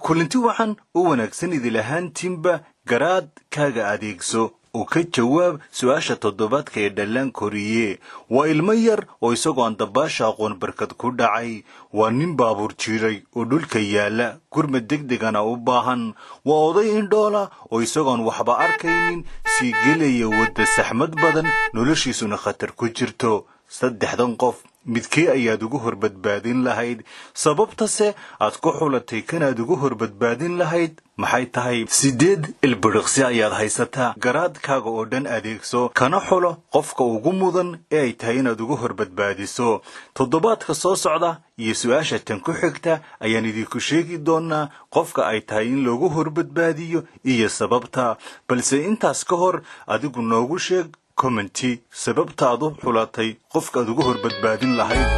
kulanti waxan u wanaagsan idil ahaantiinba garaad kaaga adeegso oo ka jawaab su'aasha toddobaadka ee dhalaan koriye waa ilmo yar oo isagoo aan dabaasha aqoon barkad ku dhacay waa nin baabuur jiray oo dhulka yaala gurmad degdegana u baahan waa oday indhoola oo isagoo aan waxba arkaynin sii gelaya wadda saxmad badan noloshiisuna khatar ku jirto saddexdan qof midkee ayaad ugu horbadbaadin lahayd sababtase aad ku xulatay kanaad ugu horbadbaadin lahayd maxay tahay 8 ilbiriqsi ayaad haysataa garaadkaaga oo dhan adeegso kana xulo qofka ugu mudan ee ay tahay inaad ugu horbadbaadiso toddobaadka soo socda iyo su'aasha tan ku xigta ayaan idinku sheegi doonaa qofka ay tahay in loogu horbadbaadiyo iyo sababta balse intaas ka hor adigu noogu sheeg commenti sababta aad u xulatay qofka aad ugu horbadbaadin lahayd